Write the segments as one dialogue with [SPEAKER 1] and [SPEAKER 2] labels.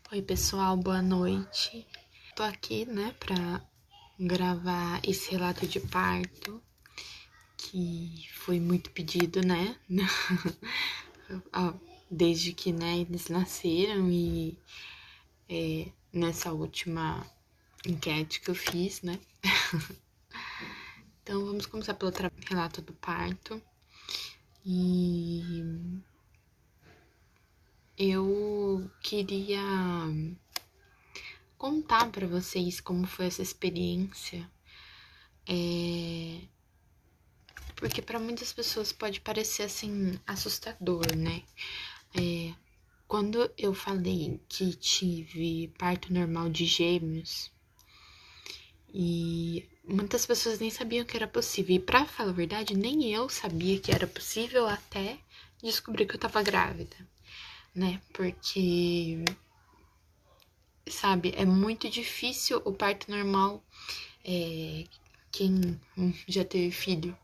[SPEAKER 1] Oi, pessoal, boa noite. Tô aqui, né, pra gravar esse relato de parto que foi muito pedido, né? Ó, desde que, né, eles nasceram e nessa última enquete que eu fiz, né? Então, vamos começar pelo relato do parto. E eu queria contar pra vocês como foi essa experiência. Porque para muitas pessoas pode parecer assim assustador, né? Quando eu falei que tive parto normal de gêmeos e muitas pessoas nem sabiam que era possível. E pra falar a verdade, nem eu sabia que era possível até descobrir que eu tava grávida, né? Porque, sabe, é muito difícil o parto normal. Quem já teve filho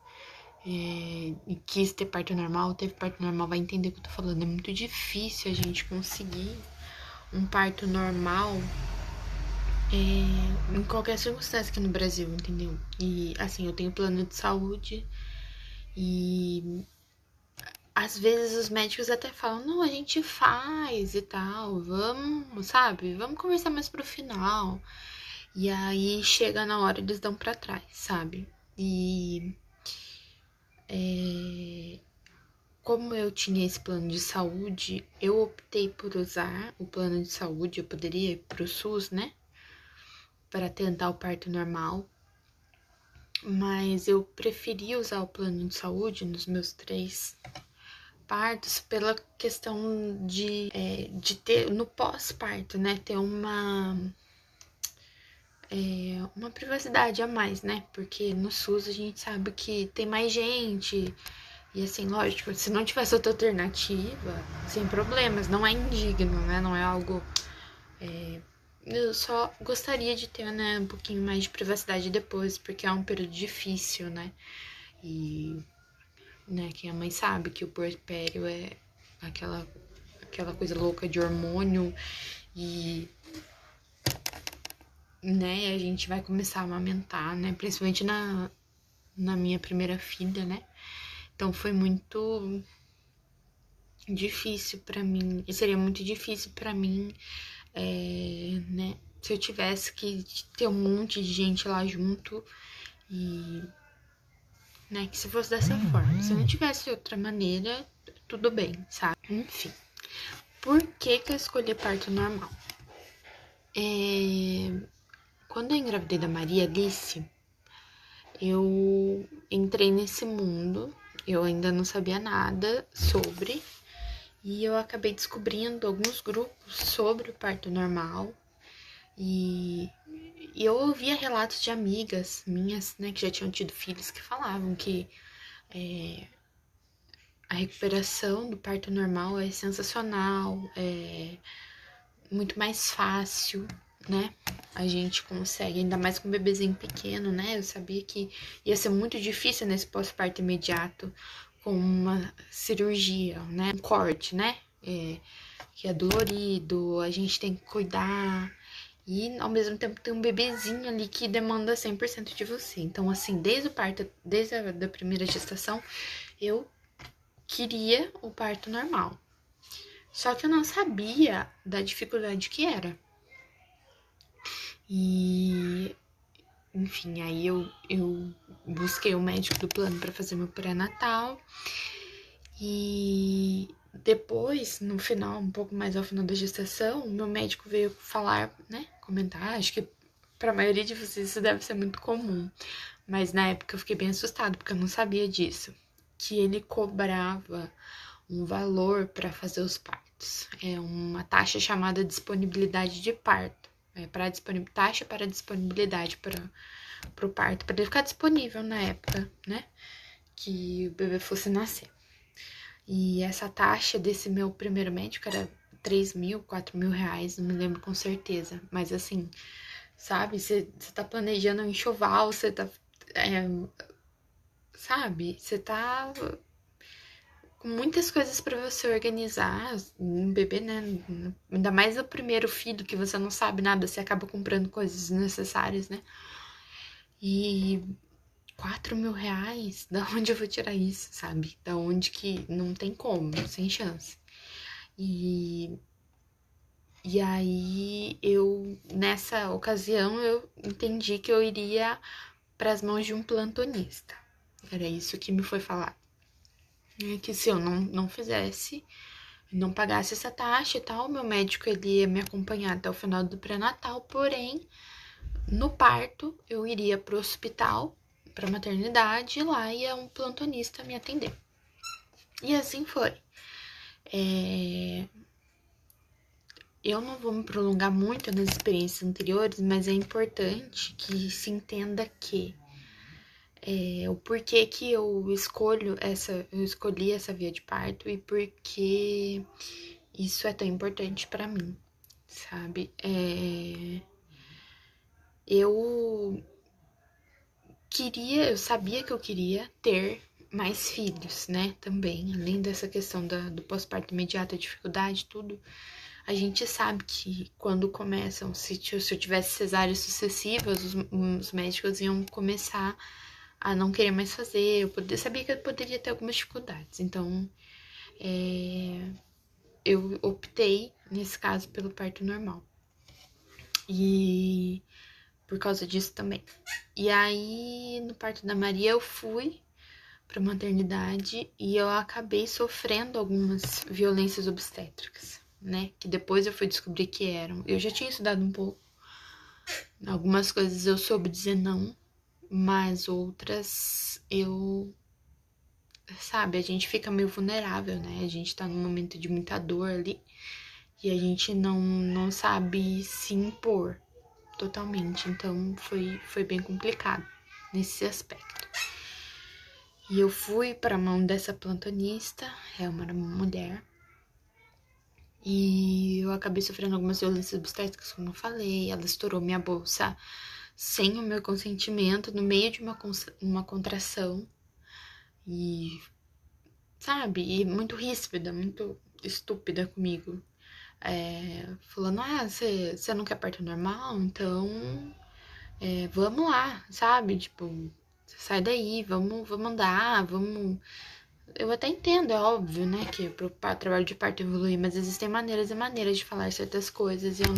[SPEAKER 1] e quis ter parto normal, teve parto normal, vai entender o que eu tô falando. É muito difícil a gente conseguir um parto normal em qualquer circunstância aqui no Brasil, entendeu? E assim, eu tenho plano de saúde e às vezes os médicos até falam, não, a gente faz e tal, vamos, sabe? Vamos conversar mais pro final. E aí chega na hora eles dão pra trás, sabe? E como eu tinha esse plano de saúde, eu optei por usar o plano de saúde. Eu poderia ir pro SUS, né? Para tentar o parto normal. Mas eu preferi usar o plano de saúde nos meus 3 partos pela questão de ter, no pós-parto, né? Ter uma privacidade a mais, né? Porque no SUS a gente sabe que tem mais gente. E assim, lógico, se não tivesse outra alternativa, sem problemas, não é indigno, né? Não é algo. Eu só gostaria de ter, né, um pouquinho mais de privacidade depois, porque é um período difícil, né? E, né, quem a mãe sabe que o puerpério é aquela coisa louca de hormônio e, né, a gente vai começar a amamentar, né? Principalmente na minha primeira filha, né? Então foi muito difícil pra mim, e seria muito difícil pra mim, né, se eu tivesse que ter um monte de gente lá junto e, né, que se fosse dessa forma. Se não tivesse outra maneira, tudo bem, sabe? Enfim, por que que eu escolhi parto normal? Quando eu engravidei da Maria Alice, eu entrei nesse mundo, eu ainda não sabia nada sobre, e eu acabei descobrindo alguns grupos sobre o parto normal. E eu ouvia relatos de amigas minhas, né, que já tinham tido filhos, que falavam que a recuperação do parto normal é sensacional, é muito mais fácil, né? A gente consegue, ainda mais com um bebezinho pequeno, né? Eu sabia que ia ser muito difícil nesse pós-parto imediato com uma cirurgia, né? Um corte, né? Que é dolorido, a gente tem que cuidar. E ao mesmo tempo tem um bebezinho ali que demanda 100% de você. Então, assim, desde o parto, desde a da primeira gestação, eu queria o parto normal. Só que eu não sabia da dificuldade que era. E, enfim, aí eu busquei o médico do plano para fazer meu pré-natal. E depois, no final, um pouco mais ao final da gestação, o meu médico veio falar, né, comentar, acho que para a maioria de vocês isso deve ser muito comum, mas na época eu fiquei bem assustada porque eu não sabia disso, que ele cobrava um valor para fazer os partos, é uma taxa chamada disponibilidade de parto, taxa para disponibilidade para o parto, para ele ficar disponível na época, né, que o bebê fosse nascer. E essa taxa desse meu primeiro médico era 3.000, 4.000 reais, não me lembro com certeza. Mas assim, sabe? Você tá planejando um enxoval, sabe? Você tá com muitas coisas para você organizar, um bebê, né? Ainda mais o primeiro filho, que você não sabe nada, você acaba comprando coisas desnecessárias, né? E R$ 4.000, da onde eu vou tirar isso, sabe? Da onde que não tem como, sem chance. E aí nessa ocasião, eu entendi que eu iria para as mãos de um plantonista. Era isso que me foi falado. Que se eu não fizesse, não pagasse essa taxa e tal, meu médico ele ia me acompanhar até o final do pré-natal, porém, no parto, eu iria pro hospital, pra maternidade, e lá ia um plantonista me atender. E assim foi. Eu não vou me prolongar muito nas experiências anteriores, mas é importante que se entenda que o porquê que eu escolhi essa via de parto e porque isso é tão importante pra mim, sabe? Eu eu sabia que eu queria ter mais filhos, né? Também, além dessa questão do pós-parto imediato, a dificuldade, tudo. A gente sabe que quando começam, se eu tivesse cesáreas sucessivas, os médicos iam começar a não querer mais fazer. Eu sabia que eu poderia ter algumas dificuldades. Então, eu optei, nesse caso, pelo parto normal. E por causa disso também. E aí, no parto da Maria, eu fui pra maternidade e eu acabei sofrendo algumas violências obstétricas, né? Que depois eu fui descobrir que eram. Eu já tinha estudado um pouco. Algumas coisas eu soube dizer não, mas outras sabe, a gente fica meio vulnerável, né? A gente tá num momento de muita dor ali e a gente não sabe se impor totalmente. Então foi bem complicado nesse aspecto. E eu fui para a mão dessa plantonista, é uma mulher, e eu acabei sofrendo algumas violências obstétricas, como eu falei. Ela estourou minha bolsa sem o meu consentimento, no meio de uma contração. E, sabe, e muito ríspida, muito estúpida comigo. Falando, você não quer parto normal? Então, vamos lá, sabe? Tipo, sai daí, vamos andar, vamos. Eu até entendo, é óbvio, né, que pro trabalho de parto evoluir, mas existem maneiras e maneiras de falar certas coisas e eu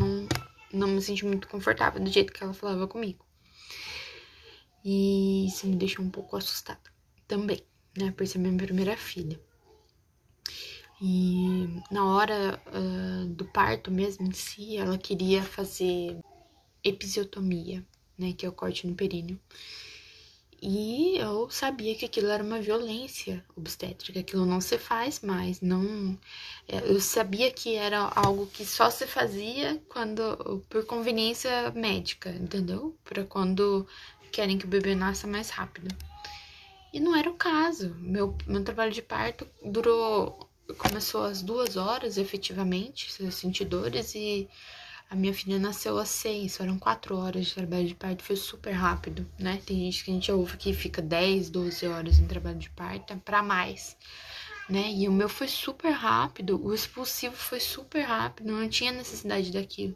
[SPEAKER 1] não me senti muito confortável do jeito que ela falava comigo. E isso me deixou um pouco assustada também, né, por ser minha primeira filha. E na hora do parto mesmo em si, ela queria fazer episiotomia, né, que é o corte no períneo. E eu sabia que aquilo era uma violência obstétrica, aquilo não se faz mais, não. Eu sabia que era algo que só se fazia por conveniência médica, entendeu? Para quando querem que o bebê nasça mais rápido. E não era o caso. Meu trabalho de parto começou às 2 horas, efetivamente, eu senti dores, e a minha filha nasceu às 6, foram 4 horas de trabalho de parto, foi super rápido, né? Tem gente que a gente ouve que fica 10, 12 horas em trabalho de parto, é pra mais, né? E o meu foi super rápido, o expulsivo foi super rápido, não tinha necessidade daquilo,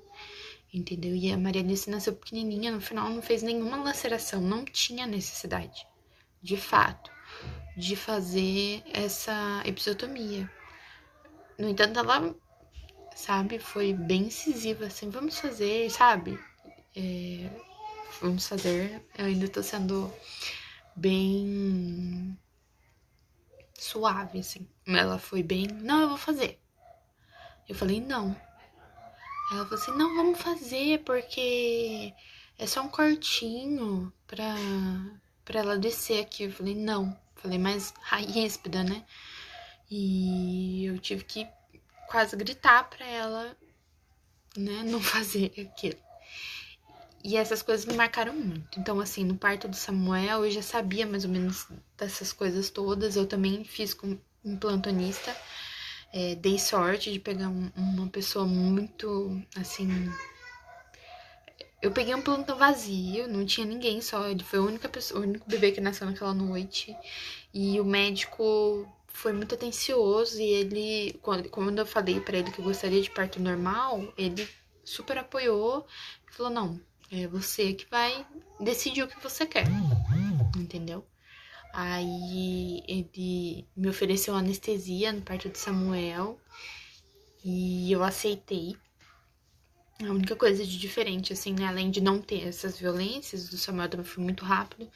[SPEAKER 1] entendeu? E a Maria Alice nasceu pequenininha, no final não fez nenhuma laceração, não tinha necessidade, de fato, de fazer essa episiotomia. No entanto, ela, sabe, foi bem incisiva, assim, vamos fazer, sabe? Vamos fazer. Eu ainda tô sendo bem suave, assim. Ela foi bem, não, eu vou fazer. Eu falei, não. Ela falou assim, não, vamos fazer, porque é só um cortinho pra ela descer aqui. Eu falei, não. Falei mais ríspida, né? E eu tive que quase gritar pra ela, né, não fazer aquilo. E essas coisas me marcaram muito. Então, assim, no parto do Samuel, eu já sabia mais ou menos dessas coisas todas. Eu também fiz com um plantonista. Dei sorte de pegar uma pessoa muito, assim. Eu peguei um plantão vazio, não tinha ninguém, só ele foi a única pessoa, o único bebê que nasceu naquela noite. E o médico foi muito atencioso e ele, quando eu falei pra ele que eu gostaria de parto normal, ele super apoiou e falou, não, é você que vai decidir o que você quer, entendeu? Aí ele me ofereceu anestesia no parto de Samuel e eu aceitei. A única coisa de diferente, assim, né, além de não ter essas violências, do Samuel também foi muito rápido,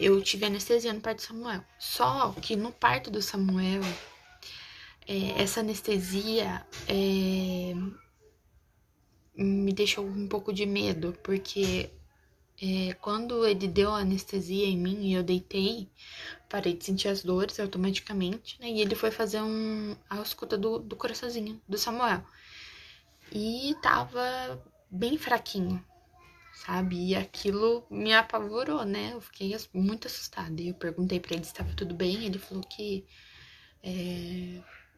[SPEAKER 1] eu tive anestesia no parto do Samuel. Só que no parto do Samuel, essa anestesia me deixou um pouco de medo, porque quando ele deu a anestesia em mim e eu deitei, parei de sentir as dores automaticamente, né? E ele foi fazer a ausculta do coraçãozinho do Samuel. E tava bem fraquinho, sabe? E aquilo me apavorou, né? Eu fiquei muito assustada. E eu perguntei pra ele se estava tudo bem. Ele falou que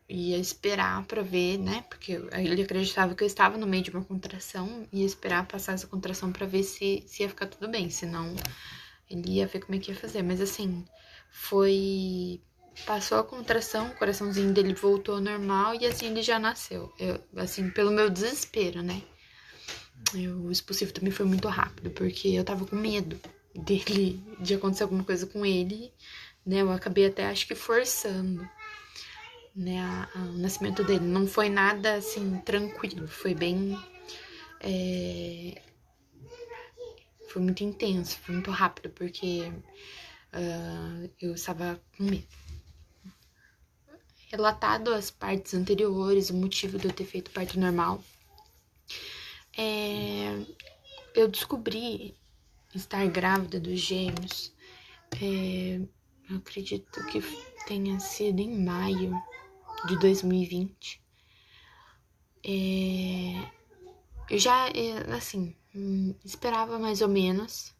[SPEAKER 1] ia esperar pra ver, né? Porque ele acreditava que eu estava no meio de uma contração. Ia esperar passar essa contração pra ver se ia ficar tudo bem. Senão, ele ia ver como é que ia fazer. Mas assim, foi. Passou a contração, o coraçãozinho dele voltou ao normal e assim ele já nasceu. Assim, pelo meu desespero, né? O expulsivo também foi muito rápido, porque eu tava com medo de acontecer alguma coisa com ele, né? Eu acabei até, acho que forçando, né, o nascimento dele. Não foi nada, assim, tranquilo, foi bem... foi muito intenso, foi muito rápido, porque eu estava com medo. Relatado as partes anteriores, o motivo de eu ter feito parto normal, eu descobri estar grávida dos gêmeos, eu acredito que tenha sido em maio de 2020. Eu já, assim, esperava mais ou menos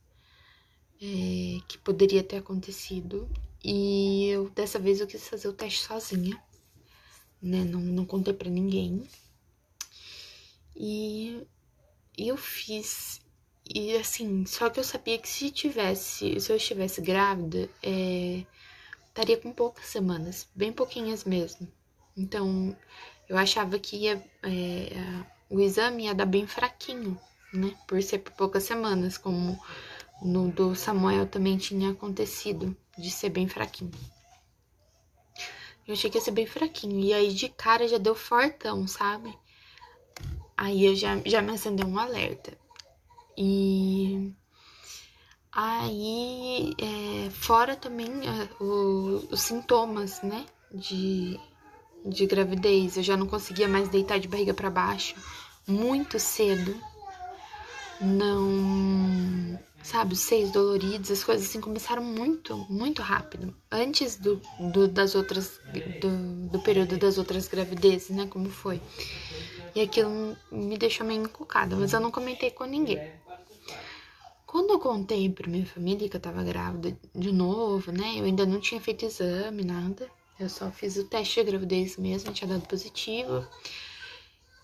[SPEAKER 1] que poderia ter acontecido. E dessa vez eu quis fazer o teste sozinha, né? Não contei pra ninguém. E eu fiz. E assim, só que eu sabia que se eu estivesse grávida, estaria com poucas semanas, bem pouquinhas mesmo. Então, eu achava que o exame ia dar bem fraquinho, né? Por ser por poucas semanas, como no do Samuel também tinha acontecido, de ser bem fraquinho. Eu achei que ia ser bem fraquinho. E aí, de cara, já deu fortão, sabe? Aí eu já me acendeu um alerta. E aí, fora também os sintomas, né? De gravidez. Eu já não conseguia mais deitar de barriga para baixo muito cedo. Não, sabe, os seios doloridos, as coisas assim começaram muito, muito rápido. Antes do período das outras gravidezes, né, como foi. E aquilo me deixou meio encucada, mas eu não comentei com ninguém. Quando eu contei pra minha família que eu tava grávida de novo, né, eu ainda não tinha feito exame, nada. Eu só fiz o teste de gravidez mesmo, tinha dado positivo.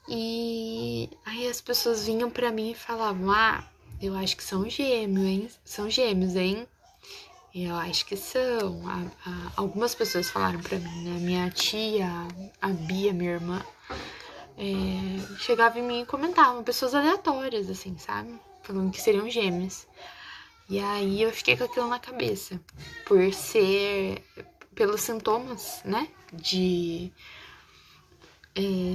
[SPEAKER 1] E aí as pessoas vinham pra mim e falavam, eu acho que são gêmeos, hein? São gêmeos, hein? E eu acho que são. Algumas pessoas falaram pra mim, né? Minha tia, a Bia, minha irmã, chegava em mim e comentavam, pessoas aleatórias, assim, sabe? Falando que seriam gêmeos. E aí eu fiquei com aquilo na cabeça. Pelos sintomas, né? De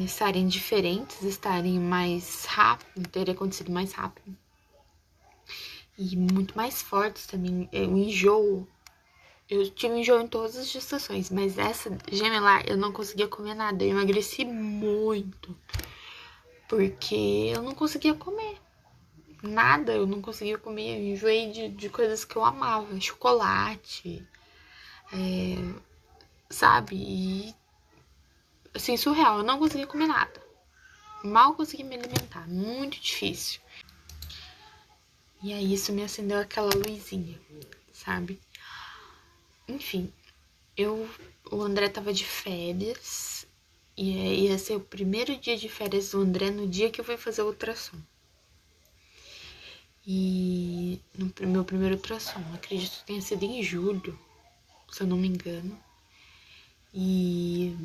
[SPEAKER 1] estarem diferentes, estarem mais rápido, terem acontecido mais rápido. E muito mais fortes também. O enjoo. Eu tive enjoo em todas as gestações, mas essa gemelar eu não conseguia comer nada. Eu emagreci muito. Porque eu não conseguia comer. Nada, eu não conseguia comer. Eu enjoei de coisas que eu amava. Chocolate. Sabe? E assim, surreal. Eu não conseguia comer nada. Mal conseguia me alimentar. Muito difícil. E aí isso me acendeu aquela luzinha, sabe? Enfim, o André tava de férias e ia ser o primeiro dia de férias do André no dia que eu fui fazer o ultrassom. E no meu primeiro ultrassom, acredito que tenha sido em julho, se eu não me engano. E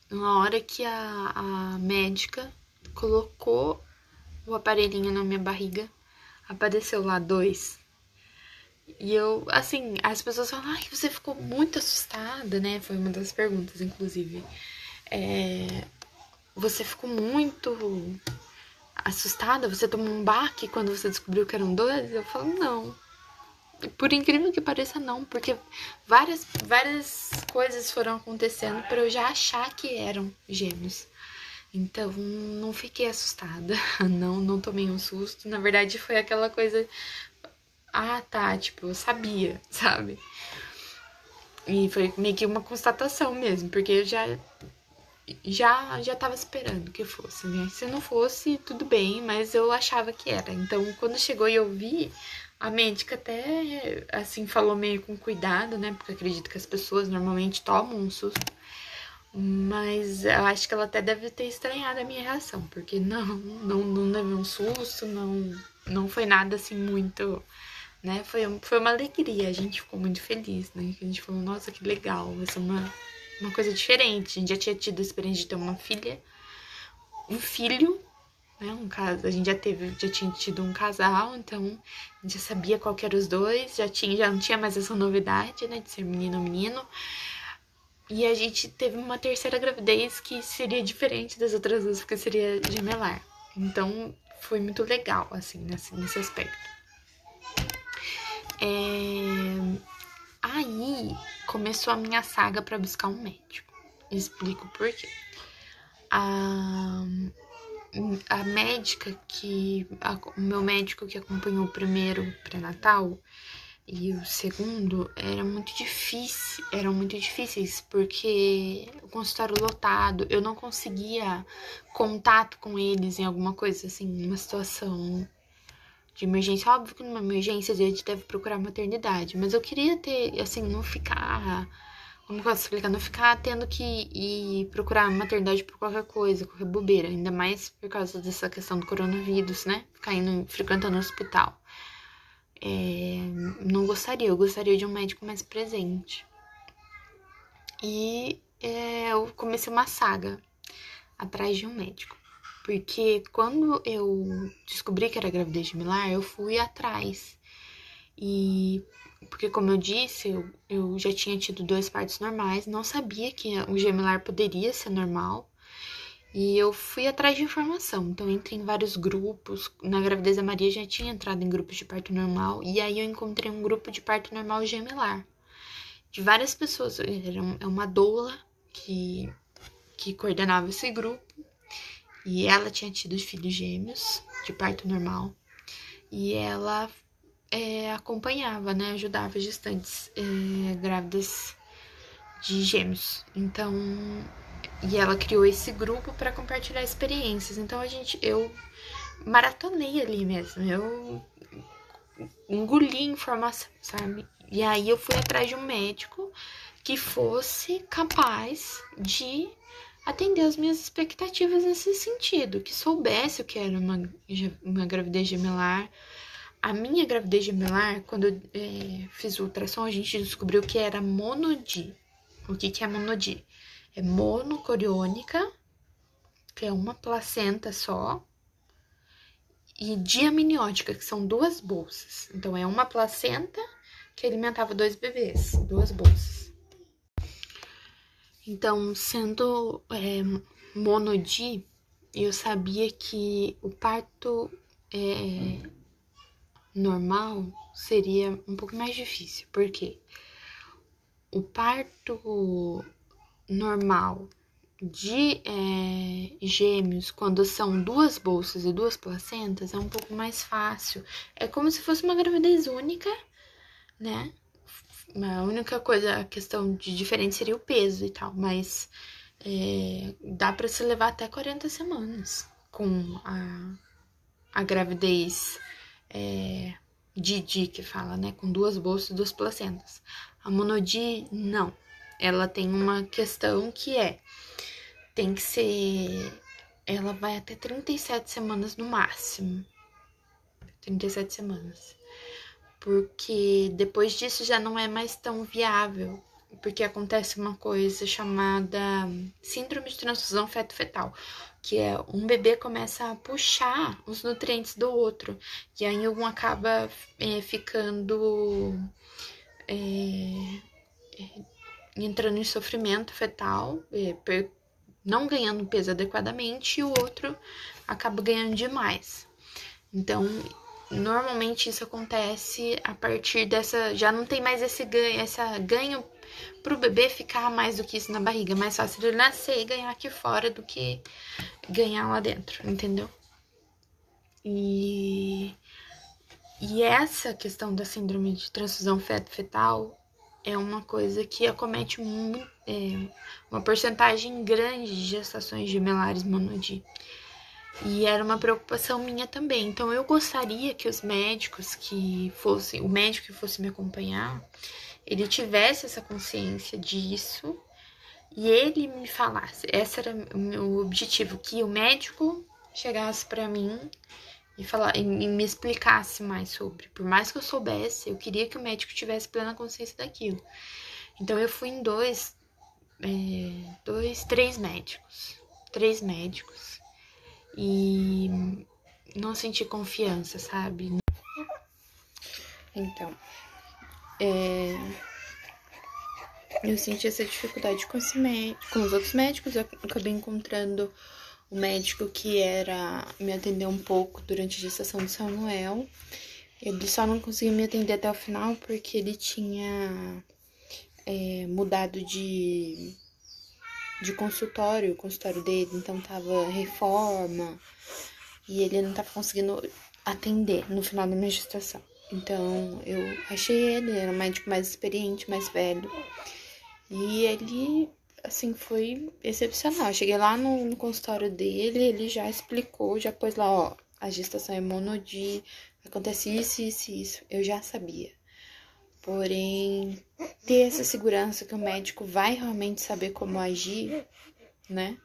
[SPEAKER 1] na hora que a médica colocou o aparelhinho na minha barriga, apareceu lá 2. E eu, assim, as pessoas falam, ai, você ficou muito assustada, né? Foi uma das perguntas, inclusive. Você ficou muito assustada? Você tomou um baque quando você descobriu que eram 2? Eu falo, não. Por incrível que pareça, não, porque várias coisas foram acontecendo para eu já achar que eram gêmeos. Então, não fiquei assustada, não tomei um susto. Na verdade, foi aquela coisa, ah, tá, tipo, eu sabia, sabe? E foi meio que uma constatação mesmo, porque eu já tava esperando que fosse, né? Se não fosse, tudo bem, mas eu achava que era. Então, quando chegou e eu vi, a médica até, assim, falou meio com cuidado, né? Porque eu acredito que as pessoas normalmente tomam um susto. Mas eu acho que ela até deve ter estranhado a minha reação, porque não levei um susto, não foi nada assim muito, né? Foi uma alegria, a gente ficou muito feliz, né? A gente falou, nossa, que legal, vai ser uma coisa diferente. A gente já tinha tido a experiência de ter uma filha, um filho, né? Um caso, a gente já tinha tido um casal, então a gente já sabia qual que era os dois, já não tinha mais essa novidade, né? De ser menino ou menino. E a gente teve uma terceira gravidez que seria diferente das outras duas, porque seria gemelar. Então, foi muito legal, assim, nesse aspecto. Aí, começou a minha saga para buscar um médico. Explico por quê. A médica o meu médico que acompanhou o primeiro pré-natal e o segundo eram muito difíceis porque o consultório lotado, eu não conseguia contato com eles em alguma coisa assim, uma situação de emergência. Óbvio que numa emergência a gente deve procurar maternidade, mas eu queria ter, assim, não ficar, como eu posso explicar, não ficar tendo que ir procurar maternidade por qualquer coisa, qualquer bobeira, ainda mais por causa dessa questão do coronavírus, né? Ficar indo, frequentando o hospital. Não gostaria, eu gostaria de um médico mais presente. E eu comecei uma saga atrás de um médico. Porque quando eu descobri que era gravidez gemelar, eu fui atrás. E porque, como eu disse, eu já tinha tido 2 partos normais, não sabia que o gemelar poderia ser normal. E eu fui atrás de informação. Então, entrei em vários grupos. Na gravidez da Maria já tinha entrado em grupos de parto normal. E aí eu encontrei um grupo de parto normal gemelar. De várias pessoas. É uma doula que coordenava esse grupo. E ela tinha tido filhos gêmeos de parto normal. E ela acompanhava, né? Ajudava gestantes grávidas de gêmeos. Então, e ela criou esse grupo para compartilhar experiências. Então eu maratonei ali mesmo. Eu engoli informação, sabe? E aí eu fui atrás de um médico que fosse capaz de atender as minhas expectativas nesse sentido, que soubesse o que era uma gravidez gemelar. A minha gravidez gemelar, quando eu fiz o ultrassom, a gente descobriu que era monodi. O que é monodi? É monocoriônica, que é uma placenta só, e diamniótica, que são 2 bolsas. Então, é uma placenta que alimentava 2 bebês, 2 bolsas. Então, sendo monodi, eu sabia que o parto normal seria um pouco mais difícil, porque o parto normal de gêmeos, quando são 2 bolsas e 2 placentas, é um pouco mais fácil. É como se fosse uma gravidez única, né? A única coisa, a questão de diferente seria o peso e tal, mas dá para se levar até 40 semanas com a gravidez Didi, que fala, né? Com 2 bolsas e 2 placentas. A monodi, não. Ela tem uma questão que tem que ser... Ela vai até 37 semanas no máximo. 37 semanas. Porque depois disso já não é mais tão viável porque acontece uma coisa chamada síndrome de transfusão feto-fetal, que é um bebê começa a puxar os nutrientes do outro, e aí um acaba ficando entrando em sofrimento fetal, não ganhando peso adequadamente, e o outro acaba ganhando demais. Então, normalmente isso acontece a partir dessa... Já não tem mais esse ganho pro bebê ficar mais do que isso na barriga. É mais fácil ele nascer e ganhar aqui fora do que ganhar lá dentro, entendeu? E essa questão da síndrome de transfusão feto-fetal é uma coisa que acomete uma porcentagem grande de gestações gemelares mono-D. E era uma preocupação minha também. Então, eu gostaria que os médicos o médico que fosse me acompanhar, ele tivesse essa consciência disso e ele me falasse. Esse era o meu objetivo, que o médico chegasse pra mim e me explicasse mais sobre. Por mais que eu soubesse, eu queria que o médico tivesse plena consciência daquilo. Então, eu fui em três médicos. E não senti confiança, sabe? Então, eu senti essa dificuldade com os outros médicos. Eu acabei encontrando um médico que me atendeu um pouco durante a gestação do Samuel. Ele só não conseguiu me atender até o final porque ele tinha mudado de consultório, o consultório dele, então tava reforma e ele não tava conseguindo atender no final da minha gestação. Então eu achei ele era um médico mais experiente, mais velho, e ele, assim, foi excepcional. Eu cheguei lá no consultório dele, ele já explicou, já pôs lá, ó, a gestação é mono-D, acontece isso. Eu já sabia. Porém, ter essa segurança que o médico vai realmente saber como agir, né?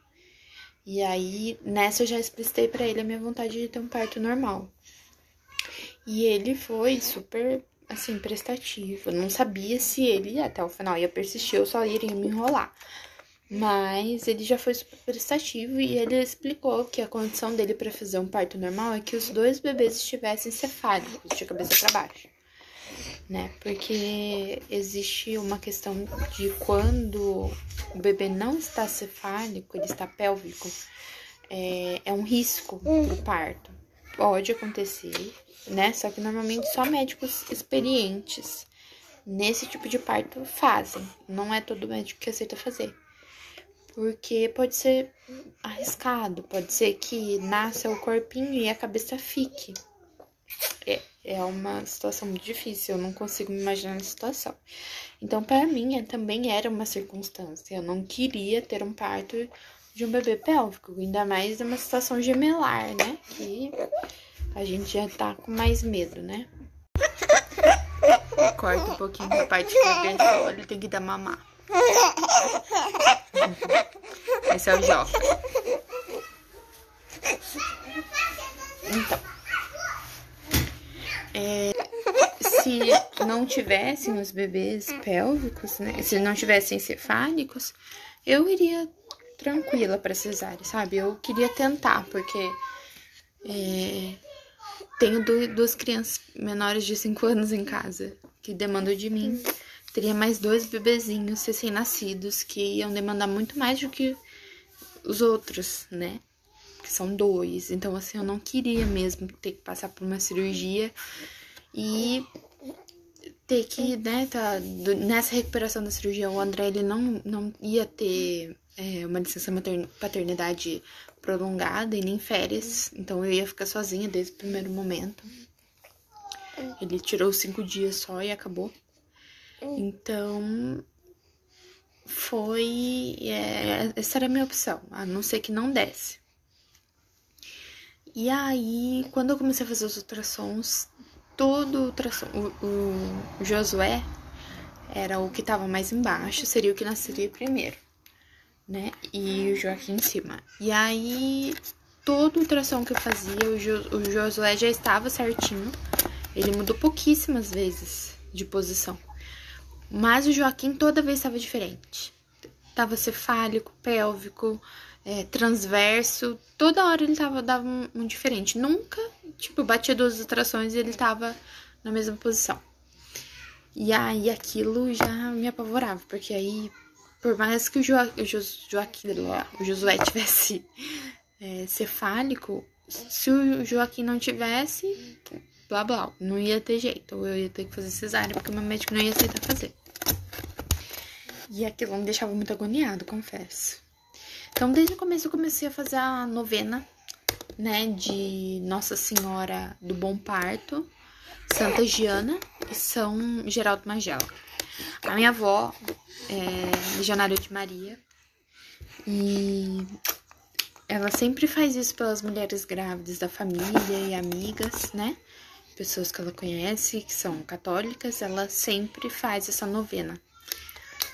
[SPEAKER 1] E aí, nessa eu já explicitei pra ele a minha vontade de ter um parto normal. E ele foi super, assim, prestativo. Eu não sabia se ele até o final ia persistir ou só iria me enrolar. Mas ele já foi super prestativo e ele explicou que a condição dele pra fazer um parto normal é que os 2 bebês estivessem cefálicos, de cabeça pra baixo. Né? Porque existe uma questão de quando o bebê não está cefálico, ele está pélvico, é um risco pro parto. Pode acontecer, né? Só que normalmente só médicos experientes nesse tipo de parto fazem. Não é todo médico que aceita fazer. Porque pode ser arriscado, pode ser que nasça o corpinho e a cabeça fique. É uma situação muito difícil, eu não consigo me imaginar nessa situação. Então, para mim, também era uma circunstância. Eu não queria ter um parto de um bebê pélvico, ainda mais numa situação gemelar, né? Que a gente já tá com mais medo, né? Corta um pouquinho da parte que ele tem que dar mamar. Esse é o Joca. Então, se não tivessem os bebês pélvicos, né? Se não tivessem cefálicos, eu iria tranquila pra cesárea, sabe? Eu queria tentar, porque tenho 2 crianças menores de 5 anos em casa que demandam de mim. Teria mais 2 bebezinhos recém-nascidos que iam demandar muito mais do que os outros, né? Que são 2. Então, assim, eu não queria mesmo ter que passar por uma cirurgia e ter que, né, nessa recuperação da cirurgia. O André, ele não ia ter uma licença paternidade prolongada e nem férias. Então, eu ia ficar sozinha desde o primeiro momento. Ele tirou 5 dias só e acabou. Então, essa era a minha opção, a não ser que não desse. E aí, quando eu comecei a fazer os ultrassons, todo o ultrassom, o Josué era o que tava mais embaixo, seria o que nasceria primeiro, né? E o Joaquim em cima. E aí, todo o ultrassom que eu fazia, o Josué já estava certinho. Ele mudou pouquíssimas vezes de posição. Mas o Joaquim toda vez estava diferente. Tava cefálico, pélvico, transverso. Toda hora ele dava um diferente. Nunca, tipo, batia 2 ultrassons e ele tava na mesma posição. E aí aquilo já me apavorava, porque aí, por mais que o Josué tivesse cefálico, se o Joaquim não tivesse, blá blá, não ia ter jeito. Ou eu ia ter que fazer cesárea, porque o meu médico não ia aceitar fazer. E aquilo me deixava muito agoniado, confesso. Então, desde o começo eu comecei a fazer a novena, né, de Nossa Senhora do Bom Parto, Santa Giana e São Geraldo Magela. A minha avó é Legionária de Maria e ela sempre faz isso pelas mulheres grávidas da família e amigas, né? Pessoas que ela conhece, que são católicas, ela sempre faz essa novena,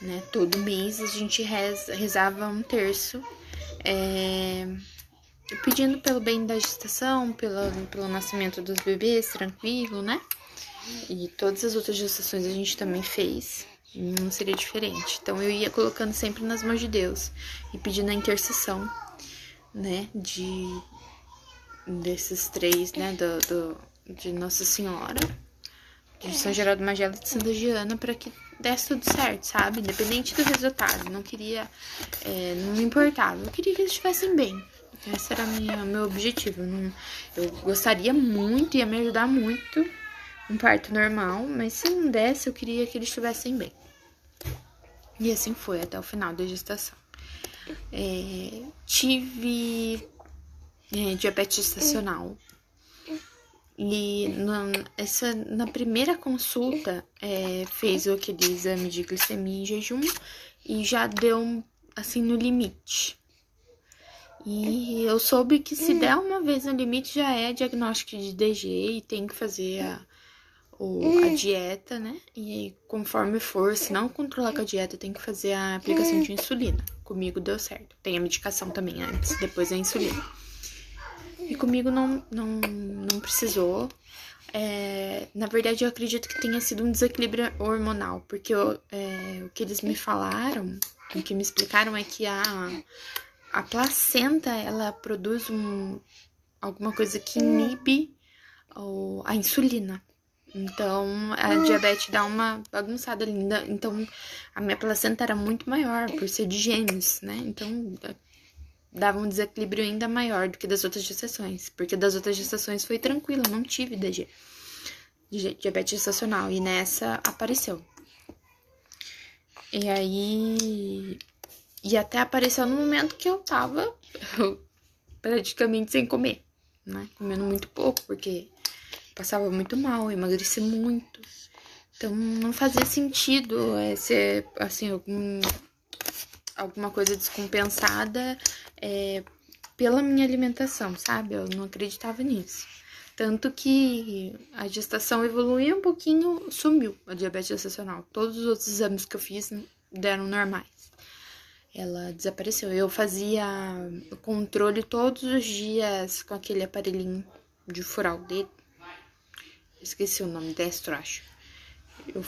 [SPEAKER 1] né? Todo mês a gente rezava um terço, pedindo pelo bem da gestação, pelo nascimento dos bebês, tranquilo, né? E todas as outras gestações a gente também fez, não seria diferente. Então eu ia colocando sempre nas mãos de Deus e pedindo a intercessão, né? Desses 3, né? De Nossa Senhora, de São Geraldo Magela e de Santa Giana, para que desse tudo certo, sabe? Independente do resultado. Não queria, não me importava. Eu queria que eles estivessem bem. Esse era meu objetivo. Eu gostaria muito, ia me ajudar muito um parto normal, mas se não desse, eu queria que eles estivessem bem. E assim foi até o final da gestação. Tive diabetes gestacional. E na primeira consulta, fez aquele exame de glicemia em jejum e já deu, assim, no limite. E eu soube que se der uma vez no limite já é diagnóstico de DG e tem que fazer a dieta, né? E conforme for, se não controlar com a dieta, tem que fazer a aplicação de insulina. Comigo deu certo. Tem a medicação também antes, depois a insulina. E comigo não precisou. Na verdade, eu acredito que tenha sido um desequilíbrio hormonal, porque o que eles me falaram, o que me explicaram é que a placenta, ela produz alguma coisa que inibe a insulina. Então, a diabetes dá uma bagunçada linda. Então, a minha placenta era muito maior, por ser de gêmeos, né? Então, dava um desequilíbrio ainda maior do que das outras gestações. Porque das outras gestações foi tranquilo, não tive DG, diabetes gestacional. E nessa apareceu. E aí... E até apareceu no momento que eu tava praticamente sem comer, né? Comendo muito pouco, porque passava muito mal, emagreci muito. Então, não fazia sentido ser, assim, alguma coisa descompensada pela minha alimentação, sabe? Eu não acreditava nisso. Tanto que a gestação evoluiu um pouquinho, sumiu a diabetes gestacional. Todos os outros exames que eu fiz deram normais. Ela desapareceu. Eu fazia controle todos os dias com aquele aparelhinho de furar o dedo. Esqueci o nome, destro, acho. Eu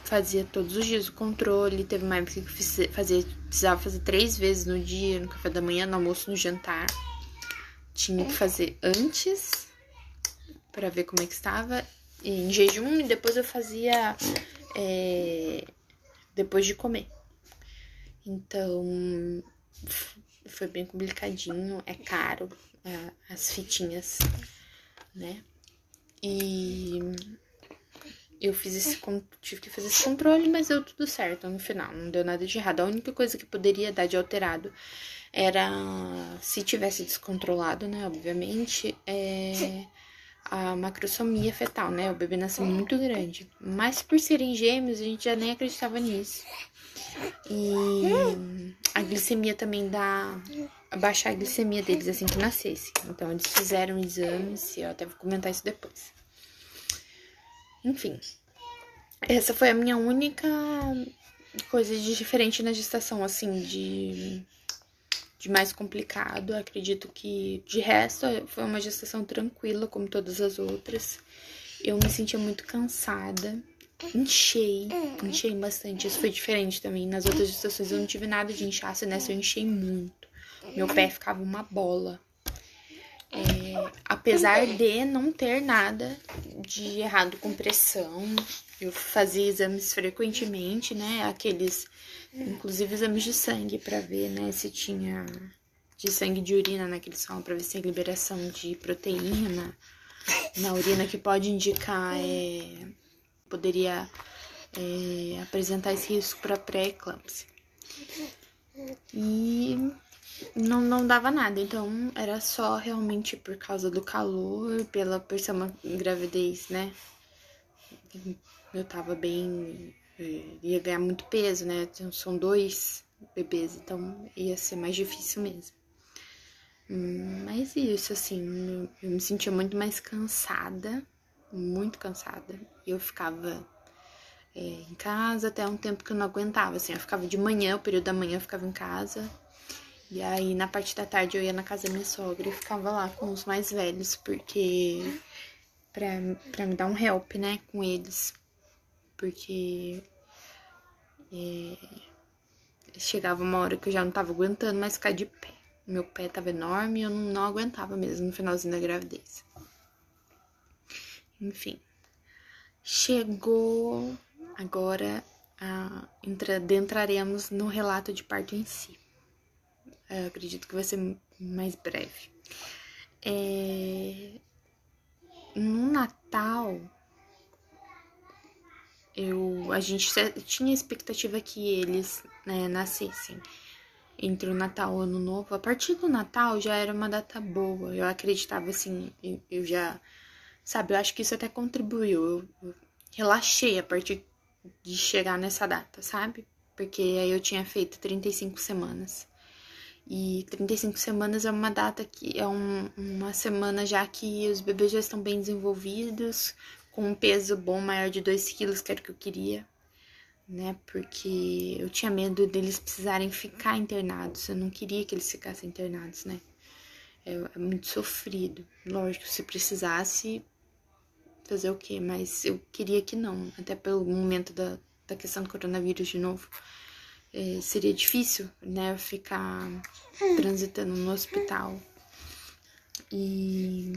[SPEAKER 1] fazia todos os dias o controle. Teve uma época que eu precisava fazer 3 vezes no dia, no café da manhã, no almoço, no jantar. Tinha que fazer antes, pra ver como é que estava, em jejum, e depois eu fazia depois de comer. Então, foi bem complicadinho, é caro as fitinhas, né? E eu tive que fazer esse controle, mas deu tudo certo no final, não deu nada de errado. A única coisa que poderia dar de alterado era, se tivesse descontrolado, né, obviamente, a macrosomia fetal, né? O bebê nasceu muito grande. Mas por serem gêmeos, a gente já nem acreditava nisso. E a glicemia também baixar a glicemia deles assim que nascesse. Então, eles fizeram exames, e eu até vou comentar isso depois. Enfim, essa foi a minha única coisa de diferente na gestação, assim, de mais complicado. Acredito que, de resto, foi uma gestação tranquila, como todas as outras. Eu me sentia muito cansada. Inchei bastante. Isso foi diferente também. Nas outras gestações eu não tive nada de inchaço, nessa eu inchei muito. Meu pé ficava uma bola. Apesar de não ter nada de errado com pressão, eu fazia exames frequentemente, né? Inclusive exames de sangue pra ver, né, se tinha de sangue de urina, né, que eles falam, pra ver se tem liberação de proteína na urina que pode indicar, poderia apresentar esse risco para pré-eclâmpsia. E não dava nada, então era só realmente por causa do calor, por ser uma gravidez, né? Eu tava bem, ia ganhar muito peso, né? São 2 bebês, então ia ser mais difícil mesmo. Mas isso, assim, eu me sentia muito mais cansada, muito cansada. Eu ficava em casa até um tempo que eu não aguentava, assim, eu ficava de manhã, o período da manhã eu ficava em casa, e aí na parte da tarde eu ia na casa da minha sogra e ficava lá com os mais velhos, porque pra me dar um help, né, com eles, porque chegava uma hora que eu já não tava aguentando mais ficar de pé. Meu pé tava enorme e eu não aguentava mesmo no finalzinho da gravidez. Enfim, chegou agora, adentraremos no relato de parto em si. Eu acredito que vai ser mais breve. No Natal, a gente tinha a expectativa que eles, né, nascessem entre o Natal e o Ano Novo. A partir do Natal já era uma data boa. Eu acreditava assim, eu já, sabe, eu acho que isso até contribuiu. Eu relaxei a partir de chegar nessa data, sabe? Porque aí eu tinha feito 35 semanas. E 35 semanas é uma data que é uma semana já que os bebês já estão bem desenvolvidos, com um peso bom maior de 2 quilos, que era o que eu queria, né? Porque eu tinha medo deles precisarem ficar internados, eu não queria que eles ficassem internados, né? É muito sofrido. Lógico, se precisasse fazer o quê? Mas eu queria que não, até pelo momento da questão do coronavírus de novo. Seria difícil, né, ficar transitando no hospital e,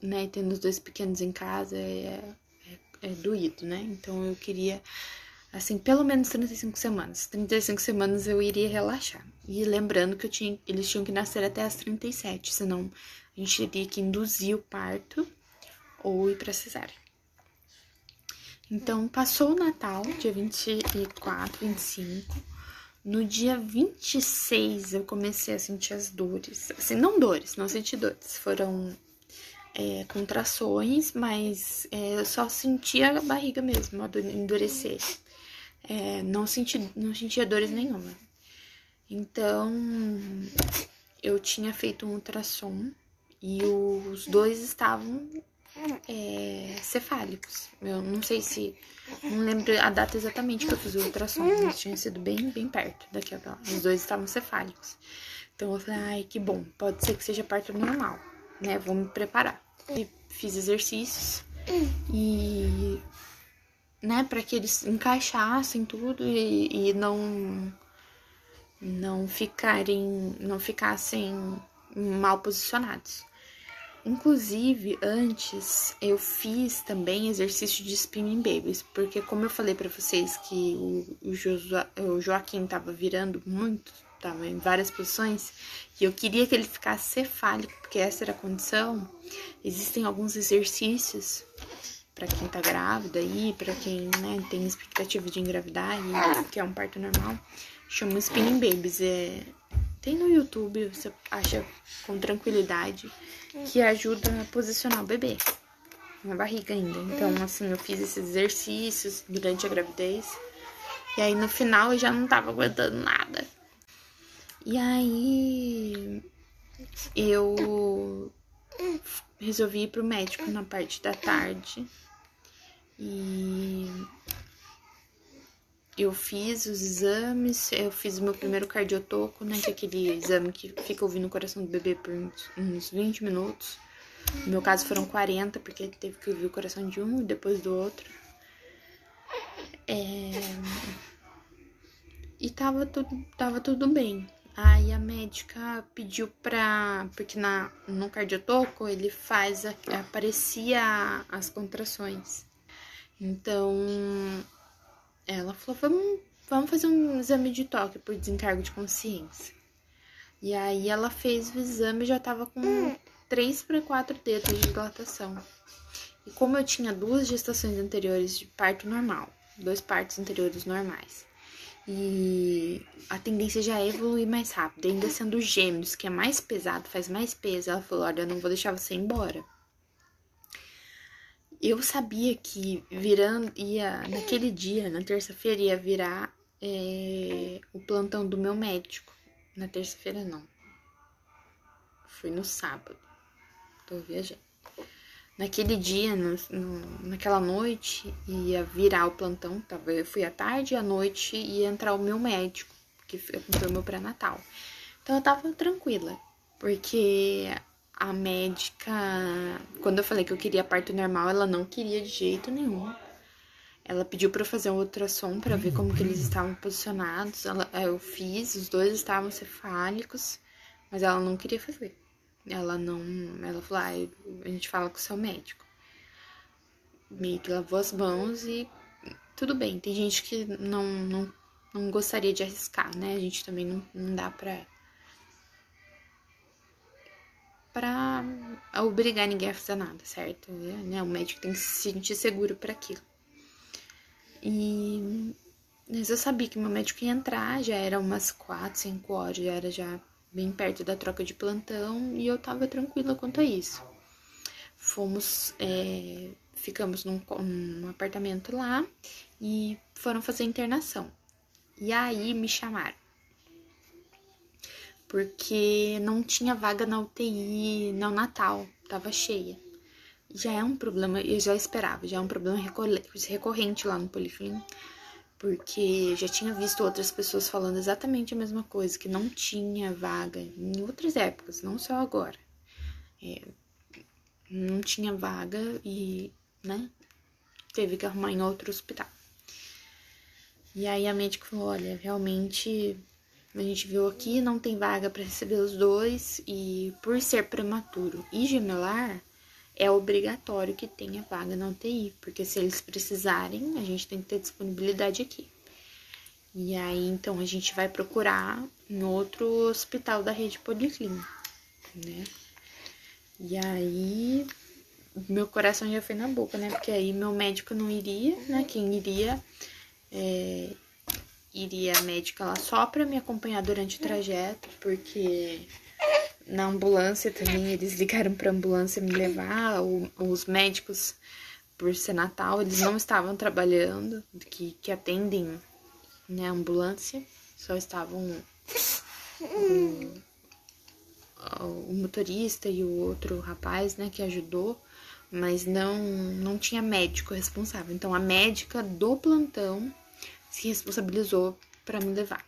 [SPEAKER 1] né, tendo os 2 pequenos em casa é doído, né? Então eu queria, assim, pelo menos 35 semanas. 35 semanas eu iria relaxar. E lembrando que eles tinham que nascer até as 37, senão a gente teria que induzir o parto ou ir pra cesárea. Então, passou o Natal, dia 24, 25. No dia 26, eu comecei a sentir as dores. Assim, não senti dores. Foram contrações, mas eu só sentia a barriga mesmo, endurecer. Não sentia dores nenhuma. Então, eu tinha feito um ultrassom e os 2 estavam cefálicos. Eu não sei se... Não lembro a data exatamente que eu fiz o ultrassom, mas tinha sido bem, bem perto daquela. Os 2 estavam cefálicos. Então eu falei, ai, que bom, pode ser que seja parto normal, né? Vou me preparar. E fiz exercícios e, né, pra que eles encaixassem tudo e não ficassem mal posicionados. Inclusive, antes eu fiz também exercício de spinning babies, porque como eu falei pra vocês que o Joaquim tava virando muito, tava em várias posições, e eu queria que ele ficasse cefálico, porque essa era a condição. Existem alguns exercícios pra quem tá grávida aí, pra quem, né, tem expectativa de engravidar e que é um parto normal, chama spinning babies. Tem no YouTube, você acha com tranquilidade, que ajuda a posicionar o bebê na barriga ainda. Então, assim, eu fiz esses exercícios durante a gravidez. E aí, no final, eu já não tava aguentando nada. E aí, eu resolvi ir pro médico na parte da tarde. E eu fiz os exames, eu fiz o meu primeiro cardiotoco, né, que é aquele exame que fica ouvindo o coração do bebê por uns 20 minutos. No meu caso foram 40, porque teve que ouvir o coração de um e depois do outro. E tava tudo bem. Aí a médica pediu porque no cardiotoco ele aparecia as contrações. Então, ela falou, vamos fazer um exame de toque por desencargo de consciência. E aí ela fez o exame e já tava com 3 para 4 dedos de dilatação. E como eu tinha 2 gestações anteriores de parto normal, 2 partos anteriores normais, e a tendência já é evoluir mais rápido, ainda sendo gêmeos, que é mais pesado, faz mais peso, ela falou, olha, eu não vou deixar você ir embora. Eu sabia que naquele dia, na terça-feira, ia virar o plantão do meu médico. Na terça-feira, não. Foi no sábado. Tô viajando. Naquele dia, naquela noite, ia virar o plantão. Eu fui à tarde e à noite ia entrar o meu médico, que foi o meu pré-natal. Então eu tava tranquila, porque a médica, quando eu falei que eu queria parto normal, ela não queria de jeito nenhum. Ela pediu pra eu fazer um ultrassom pra ver como que eles estavam posicionados. Eu fiz, os dois estavam cefálicos, mas ela não queria fazer. Ela falou, a gente fala com o seu médico. Meio que lavou as mãos e tudo bem. Tem gente que não gostaria de arriscar, né? A gente também não dá pra obrigar ninguém a fazer nada, certo? O médico tem que se sentir seguro para aquilo. Mas eu sabia que meu médico ia entrar, já era umas 4, 5 horas, já era bem perto da troca de plantão e eu tava tranquila quanto a isso. Ficamos num apartamento lá e foram fazer internação. E aí me chamaram. Porque não tinha vaga na UTI neonatal, tava cheia. Já é um problema, eu já esperava, já é um problema recorrente lá no Policlínico, porque já tinha visto outras pessoas falando exatamente a mesma coisa, que não tinha vaga em outras épocas, não só agora. Não tinha vaga e, né, teve que arrumar em outro hospital. E aí a médica falou, olha, realmente a gente viu aqui, não tem vaga para receber os dois e por ser prematuro e gemelar, é obrigatório que tenha vaga na UTI, porque se eles precisarem, a gente tem que ter disponibilidade aqui. E aí, então, a gente vai procurar em outro hospital da rede Policlínica, né? E aí, meu coração já foi na boca, né? Porque aí meu médico não iria, né? Quem iria iria a médica lá só pra me acompanhar durante o trajeto, porque na ambulância também, eles ligaram pra ambulância me levar, os médicos, por ser Natal, eles não estavam trabalhando, que atendem, né, a ambulância, só estavam o motorista e o outro rapaz, né, que ajudou, mas não tinha médico responsável. Então, a médica do plantão se responsabilizou pra me levar,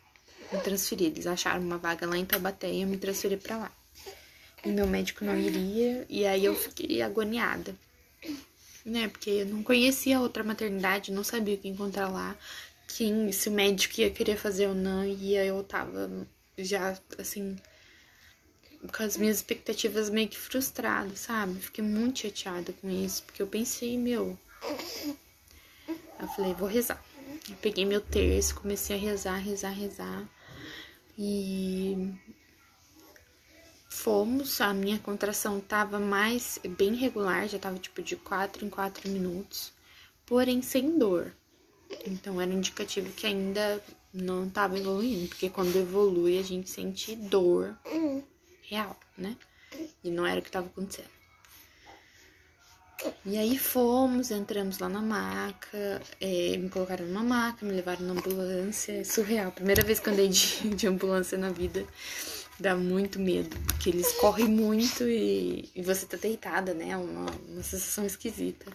[SPEAKER 1] me transferir. Eles acharam uma vaga lá em Taubaté e eu me transferi pra lá. E meu médico não iria, e aí eu fiquei agoniada, né? Porque eu não conhecia a outra maternidade, não sabia o que encontrar lá, se o médico ia querer fazer ou não, e aí eu tava já, assim, com as minhas expectativas meio que frustradas, sabe? Fiquei muito chateada com isso, porque eu pensei, eu falei, vou rezar. Eu peguei meu terço, comecei a rezar, e fomos, a minha contração tava bem regular, já tava tipo de 4 em 4 minutos, porém sem dor. Então era indicativo que ainda não tava evoluindo, porque quando evolui a gente sente dor real, né? E não era o que tava acontecendo. E aí entramos lá na maca, me colocaram numa maca, me levaram na ambulância, é surreal. Primeira vez que eu andei de ambulância na vida. Dá muito medo, porque eles correm muito e você tá deitada, né? Uma sensação esquisita.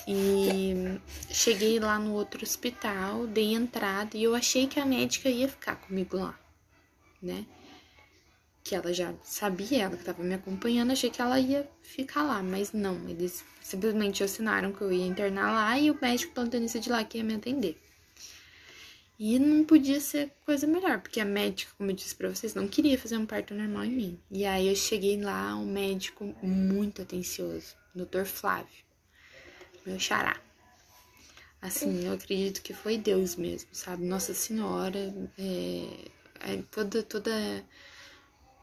[SPEAKER 1] E cheguei lá no outro hospital, dei entrada e eu achei que a médica ia ficar comigo lá, né? que ela já sabia, ela que tava me acompanhando, achei que ela ia ficar lá, mas não, eles simplesmente assinaram que eu ia internar lá e o médico plantonista de lá que ia me atender. E não podia ser coisa melhor, porque a médica, como eu disse pra vocês, não queria fazer um parto normal em mim. E aí eu cheguei lá, um médico muito atencioso, Dr. Flávio, meu xará. Assim, eu acredito que foi Deus mesmo, sabe? Nossa Senhora,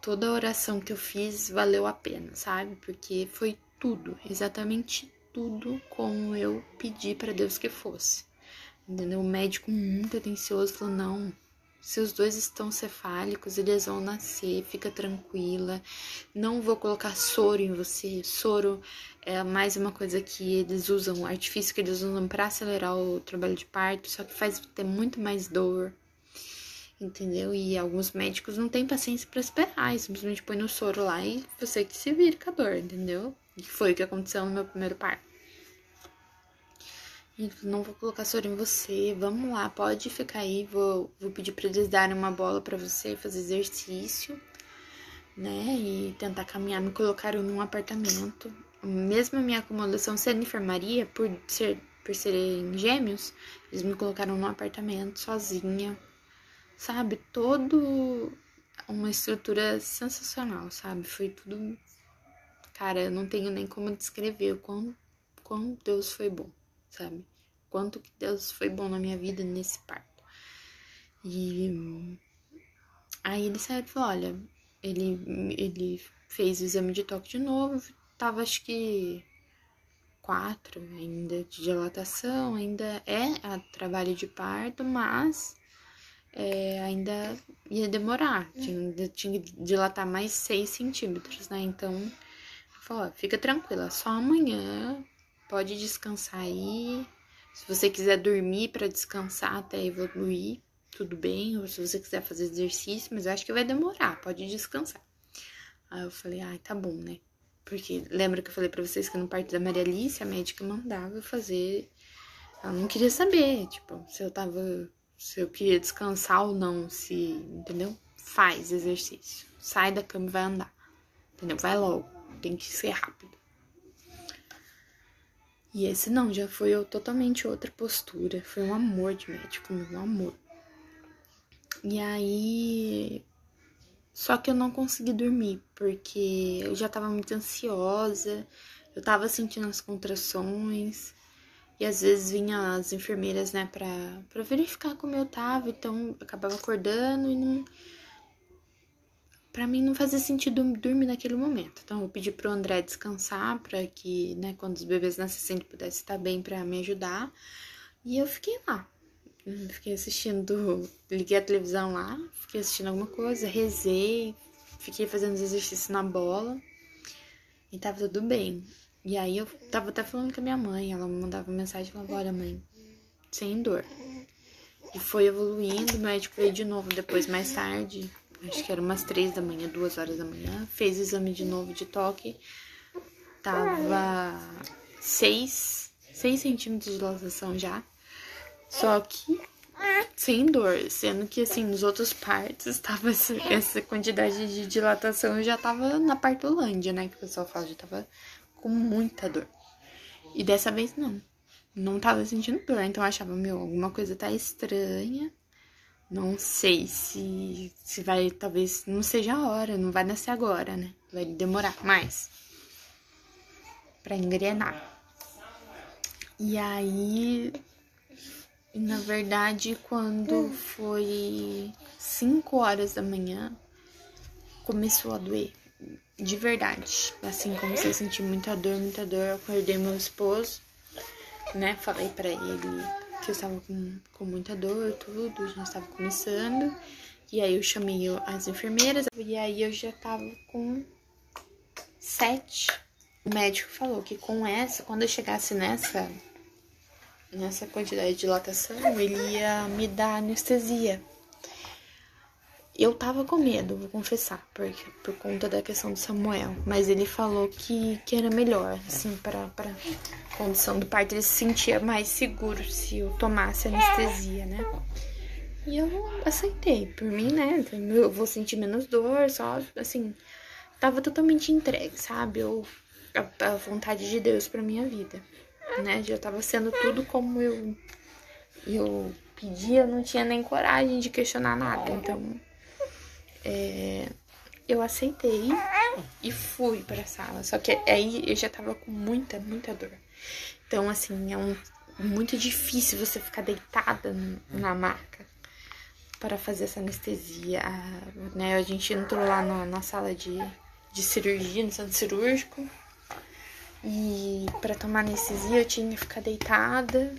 [SPEAKER 1] toda a oração que eu fiz valeu a pena, sabe? Porque foi tudo, exatamente tudo como eu pedi pra Deus que fosse. Entendeu? O médico muito atencioso falou, não, seus dois estão cefálicos, eles vão nascer, fica tranquila, não vou colocar soro em você. Soro é mais uma coisa que eles usam, um artifício que eles usam pra acelerar o trabalho de parto, só que faz ter muito mais dor, entendeu? E alguns médicos não têm paciência pra esperar, e simplesmente põe no soro lá e você que se vira com a dor, entendeu? E foi o que aconteceu no meu primeiro parto. Não vou colocar soro em você, vamos lá, pode ficar aí, vou pedir pra eles darem uma bola pra você, fazer exercício, né, e tentar caminhar. Me colocaram num apartamento, mesmo a minha acomodação sendo enfermaria, por serem gêmeos, eles me colocaram num apartamento sozinha, sabe, todo uma estrutura sensacional, sabe, foi tudo, cara, eu não tenho nem como descrever o quão Deus foi bom, sabe? Quanto que Deus foi bom na minha vida nesse parto. E aí ele saiu e falou, olha, ele fez o exame de toque de novo, tava acho que 4 ainda de dilatação, ainda a trabalho de parto, mas ainda ia demorar, tinha que dilatar mais 6 centímetros, né? Então, ele falou, ó, fica tranquila, só amanhã, pode descansar aí. Se você quiser dormir pra descansar até evoluir, tudo bem. Ou se você quiser fazer exercício, mas eu acho que vai demorar, pode descansar. Aí eu falei, ai, tá bom, né? Porque lembra que eu falei pra vocês que no parto da Maria Alice, a médica mandava eu fazer... Ela não queria saber, tipo, se eu queria descansar ou não, entendeu? Faz exercício. Sai da cama e vai andar, entendeu? Vai logo, tem que ser rápido. E esse não, já foi totalmente outra postura. Foi um amor de médico, um amor. E aí... Só que eu não consegui dormir, porque eu já tava muito ansiosa, eu tava sentindo as contrações, e às vezes vinha as enfermeiras, né, pra verificar como eu tava, então eu acabava acordando e não... Pra mim não fazia sentido dormir naquele momento. Então eu pedi pro André descansar pra que, né, quando os bebês nascessem ele pudesse estar bem pra me ajudar. E eu fiquei lá. Fiquei assistindo, liguei a televisão lá, fiquei assistindo alguma coisa, rezei, fiquei fazendo os exercícios na bola e tava tudo bem. E aí eu tava até falando com a minha mãe, ela me mandava mensagem e falava, olha mãe, sem dor. E foi evoluindo, o médico veio de novo depois, mais tarde, acho que era umas 3 da manhã, 2 horas da manhã, fez o exame de novo de toque, tava 6 centímetros de dilatação já, só que sem dor, sendo que assim, nos outros partos tava essa quantidade de dilatação, eu já tava na partolândia, né, que o pessoal fala, já tava com muita dor. E dessa vez não tava sentindo dor, então eu achava, alguma coisa tá estranha. Não sei se vai, talvez não seja a hora, não vai nascer agora, né? Vai demorar mais pra engrenar. E aí, na verdade, quando foi 5 horas da manhã, começou a doer. De verdade. Assim, comecei a sentir muita dor. Eu acordei meu esposo, né? Falei pra ele que eu estava com muita dor, tudo, já estava começando. E aí eu chamei as enfermeiras, e aí eu já tava com 7. O médico falou que quando eu chegasse nessa quantidade de dilatação, ele ia me dar anestesia. Eu tava com medo, vou confessar, por conta da questão do Samuel. Mas ele falou que era melhor, assim, pra condição do parto. Ele se sentia mais seguro se eu tomasse anestesia, né? E eu aceitei. Por mim, né? Eu vou sentir menos dor, só assim. Tava totalmente entregue, sabe? A vontade de Deus pra minha vida, né? Já tava sendo tudo como eu pedia, não tinha nem coragem de questionar nada. Então, eu aceitei e fui pra sala. Só que aí eu já tava com muita dor. Então, assim, muito difícil você ficar deitada na maca para fazer essa anestesia, né? A gente entrou lá na sala de cirurgia, no centro cirúrgico. E para tomar anestesia eu tinha que ficar deitada,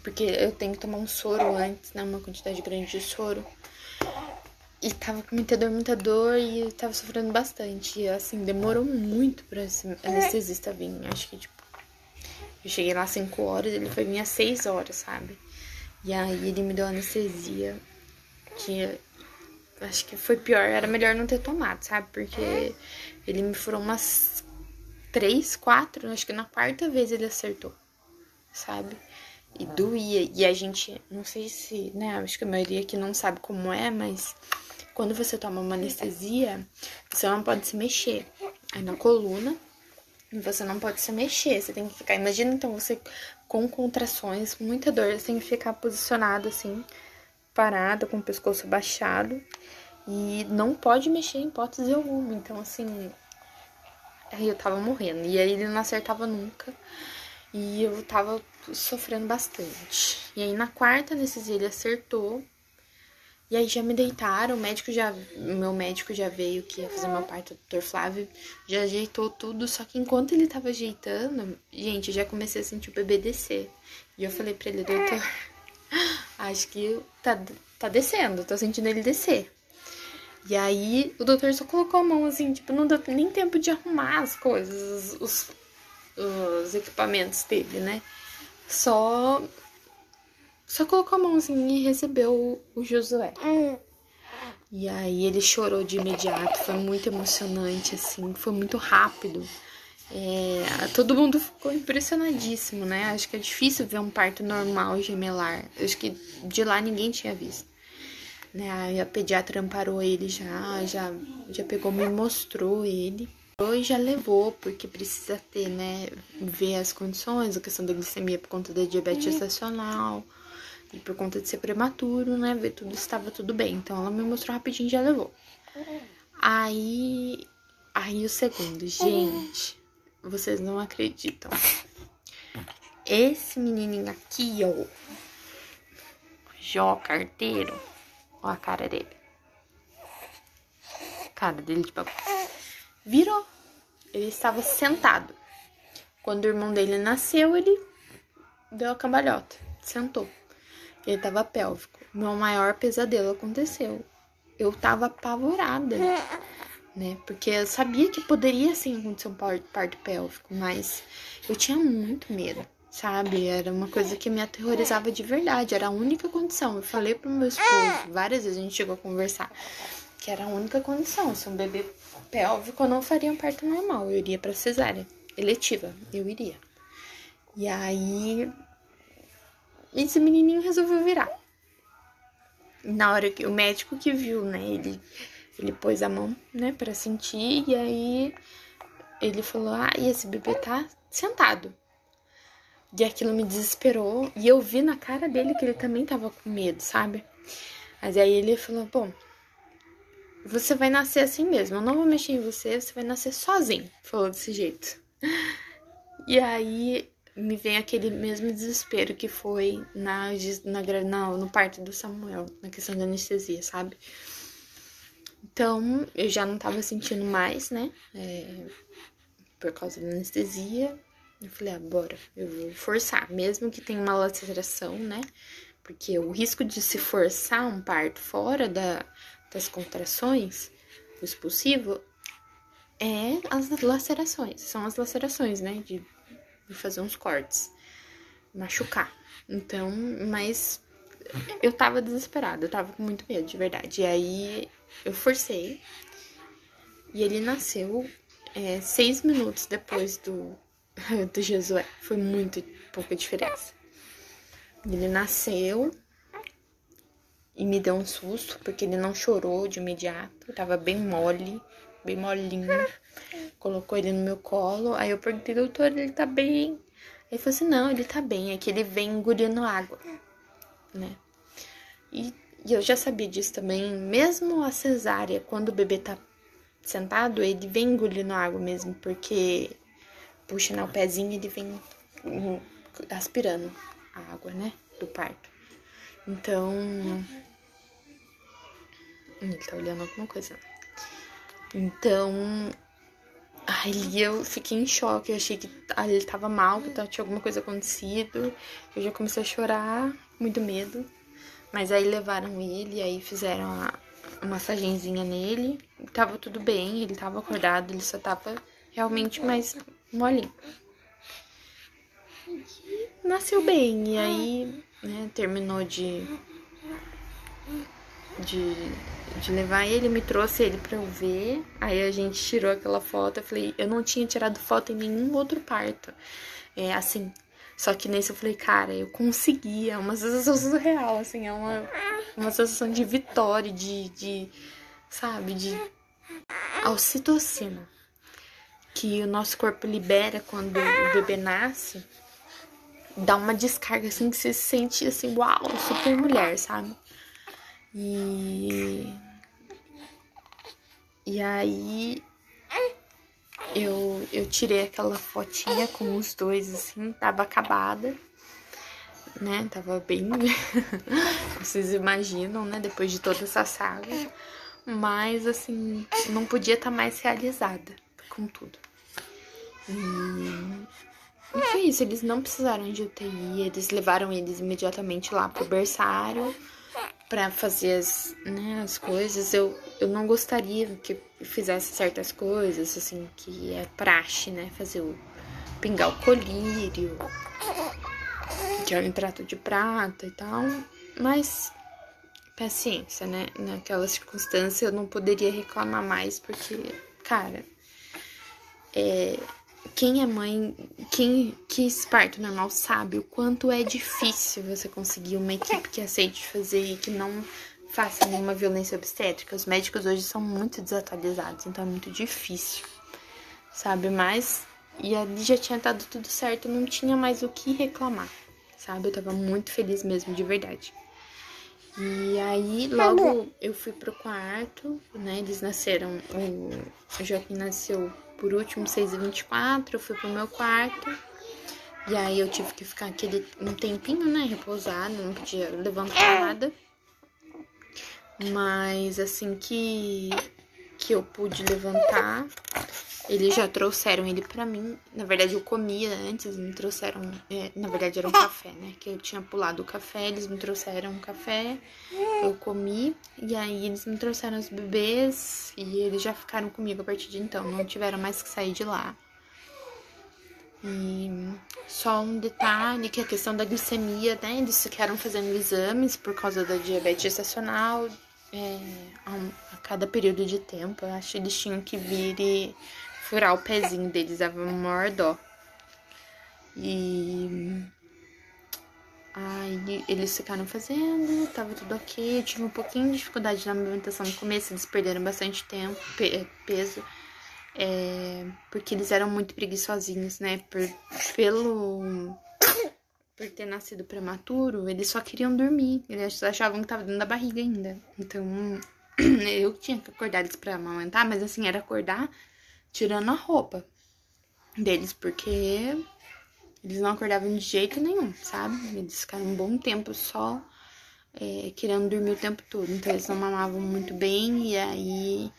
[SPEAKER 1] porque eu tenho que tomar um soro antes, né? Uma quantidade grande de soro. E tava com muita dor e eu tava sofrendo bastante. E assim, demorou muito pra esse anestesista vir. Acho que, tipo, eu cheguei lá às 5 horas, ele foi vir às 6 horas, sabe? E aí ele me deu anestesia, que acho que foi pior, era melhor não ter tomado, sabe? Porque ele me furou umas 3, 4, acho que na 4ª vez ele acertou, sabe? E doía. E a gente, não sei se, né? Acho que a maioria aqui não sabe como é, mas quando você toma uma anestesia, você não pode se mexer. Aí na coluna, você não pode se mexer. Você tem que ficar. Imagina então você com contrações, com muita dor, você tem que ficar posicionado assim, parada, com o pescoço baixado. E não pode mexer em hipótese alguma. Então, assim, aí eu tava morrendo. E aí ele não acertava nunca. E eu tava sofrendo bastante. E aí na 4ª anestesia ele acertou. E aí já me deitaram, o meu médico já veio que ia fazer meu parto, o Dr. Flávio, já ajeitou tudo, só que enquanto ele tava ajeitando, gente, eu já comecei a sentir o bebê descer. E eu falei pra ele, doutor, acho que tá descendo, tô sentindo ele descer. E aí o doutor só colocou a mão assim, tipo, não deu nem tempo de arrumar as coisas, os equipamentos dele, né? Só colocou a mão assim e recebeu o Josué. E aí ele chorou de imediato, foi muito emocionante, assim, foi muito rápido. Todo mundo ficou impressionadíssimo, né? Acho que é difícil ver um parto normal gemelar. Acho que de lá ninguém tinha visto. Né? Aí a pediatra amparou ele já pegou, me mostrou ele. E já levou, porque precisa ter, né? Ver as condições, a questão da glicemia por conta da diabetes gestacional. E por conta de ser prematuro, né? Ver tudo, estava tudo bem. Então ela me mostrou rapidinho e já levou. Aí o segundo, gente, vocês não acreditam. Esse menininho aqui, ó, Jó Carteiro, ó a cara dele. Cara dele de papo. Virou. Ele estava sentado. Quando o irmão dele nasceu, ele deu a cambalhota, sentou. Ele tava pélvico. Meu maior pesadelo aconteceu. Eu tava apavorada, né? Porque eu sabia que poderia sim acontecer um parto pélvico, mas eu tinha muito medo, sabe? Era uma coisa que me aterrorizava de verdade. Era a única condição. Eu falei pro meu esposo, várias vezes a gente chegou a conversar, que era a única condição. Se um bebê pélvico, eu não faria um parto normal. Eu iria pra cesárea eletiva. Eu iria. E aí esse menininho resolveu virar. Na hora que o médico que viu, né, ele pôs a mão, né, pra sentir, e aí ele falou, e esse bebê tá sentado. E aquilo me desesperou, e eu vi na cara dele que ele também tava com medo, sabe? Mas aí ele falou, bom, você vai nascer assim mesmo, eu não vou mexer em você, você vai nascer sozinho. Falou desse jeito. E aí me vem aquele mesmo desespero que foi no parto do Samuel, na questão da anestesia, sabe? Então, eu já não tava sentindo mais, né? Por causa da anestesia. Eu falei, bora, eu vou forçar, mesmo que tenha uma laceração, né? Porque o risco de se forçar um parto fora das contrações, o expulsivo, é as lacerações. São as lacerações, né? De fazer uns cortes, machucar. Então, mas eu tava desesperada, eu tava com muito medo, de verdade. E aí eu forcei e ele nasceu 6 minutos depois do Josué. Foi muito pouca diferença. Ele nasceu e me deu um susto, porque ele não chorou de imediato, tava bem mole, bem molinho. Colocou ele no meu colo, aí eu perguntei, doutor, ele tá bem? Ele falou assim, não, ele tá bem, é que ele vem engolindo água, né? E eu já sabia disso também, mesmo a cesárea, quando o bebê tá sentado, ele vem engolindo água mesmo, porque puxa, né, o pezinho, ele vem aspirando a água, né, do parto. Então, ele tá olhando alguma coisa. Então, aí eu fiquei em choque, eu achei que ele tava mal, que tinha alguma coisa acontecido. Eu já comecei a chorar, muito medo. Mas aí levaram ele, aí fizeram uma massagenzinha nele. Tava tudo bem, ele tava acordado, ele só tava realmente mais molinho. Nasceu bem, e aí, né, terminou de levar ele, me trouxe ele pra eu ver. Aí a gente tirou aquela foto, eu falei, eu não tinha tirado foto em nenhum outro parto. É assim, só que nesse eu falei, cara, eu consegui, é uma sensação surreal, assim, é uma sensação de vitória, sabe, de ocitocina, que o nosso corpo libera quando o bebê nasce, dá uma descarga, assim, que você se sente, assim, uau, super mulher, sabe? E aí eu tirei aquela fotinha com os dois, assim, tava acabada, né? Tava bem. Vocês imaginam, né? Depois de toda essa saga. Mas, assim, não podia estar mais realizada com tudo. E foi isso, eles não precisaram de UTI, eles levaram eles imediatamente lá pro berçário pra fazer as coisas. Eu não gostaria que fizesse certas coisas, assim, que é praxe, né? Fazer pingar o colírio, que é o trato de prata e tal. Mas, paciência, né? Naquela circunstância eu não poderia reclamar mais, porque, cara, quem é mãe, quem quis parto normal sabe o quanto é difícil você conseguir uma equipe que aceite fazer e que não faça nenhuma violência obstétrica. Os médicos hoje são muito desatualizados, então é muito difícil, sabe? Mas, e ali já tinha dado tudo certo, não tinha mais o que reclamar, sabe? Eu tava muito feliz mesmo, de verdade. E aí, logo eu fui pro quarto, né? Eles nasceram, o Joaquim nasceu por último, 6h24, eu fui pro meu quarto. E aí eu tive que ficar um tempinho, né, repousada, não podia levantar nada. Mas assim que eu pude levantar, eles já trouxeram ele pra mim. Na verdade, eu comia antes, me trouxeram... na verdade, era um café, né? Que eu tinha pulado o café, eles me trouxeram um café, eu comi. E aí, eles me trouxeram os bebês e eles já ficaram comigo a partir de então. Não tiveram mais que sair de lá. E só um detalhe, que é a questão da glicemia, né? Eles ficaram fazendo exames por causa da diabetes gestacional. A cada período de tempo, eu acho que eles tinham que vir e furar o pezinho deles, dava uma maior dó. E aí eles ficaram fazendo, tava tudo ok. Eu tive um pouquinho de dificuldade na amamentação no começo, eles perderam bastante tempo, peso, porque eles eram muito preguiçosinhos, né? Por ter nascido prematuro, eles só queriam dormir. Eles achavam que tava dentro da barriga ainda. Então, eu tinha que acordar eles pra amamentar, mas assim, era acordar tirando a roupa deles, porque eles não acordavam de jeito nenhum, sabe? Eles ficaram um bom tempo só querendo dormir o tempo todo. Então, eles não mamavam muito bem, e aí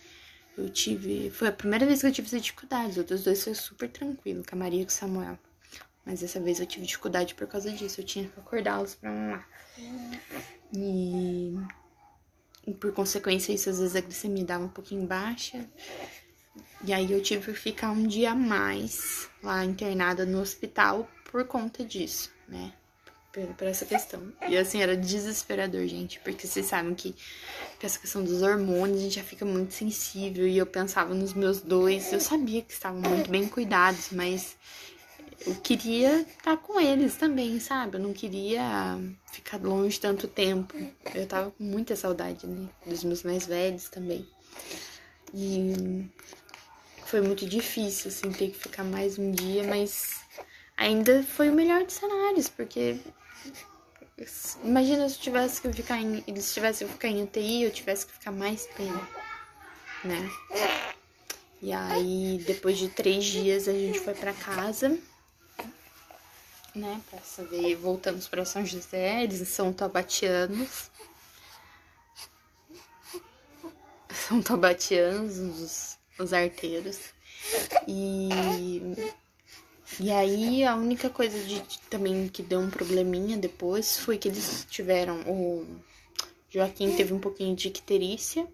[SPEAKER 1] foi a primeira vez que eu tive essa dificuldade. Os outros dois foi super tranquilo, com a Maria e com o Samuel. Mas dessa vez eu tive dificuldade por causa disso. Eu tinha que acordá-los pra mamar. E por consequência, isso às vezes a glicemia dava um pouquinho baixa. E aí eu tive que ficar um dia a mais lá internada no hospital por conta disso, né? Por essa questão. E assim, era desesperador, gente. Porque vocês sabem que essa questão dos hormônios, a gente já fica muito sensível. E eu pensava nos meus dois. Eu sabia que estavam muito bem cuidados, mas eu queria estar com eles também, sabe? Eu não queria ficar longe tanto tempo. Eu tava com muita saudade, né? Dos meus mais velhos também. E foi muito difícil, assim, ter que ficar mais um dia, mas ainda foi o melhor dos cenários, porque imagina se eu tivesse que ficar eles tivessem que ficar em UTI, eu tivesse que ficar mais tempo, né? E aí, depois de 3 dias, a gente foi pra casa, né? Pra saber, voltamos pra São José, eles são taubatianos. São taubatianos, os arteiros. E aí, a única coisa também que deu um probleminha depois foi que eles tiveram. O Joaquim teve um pouquinho de icterícia.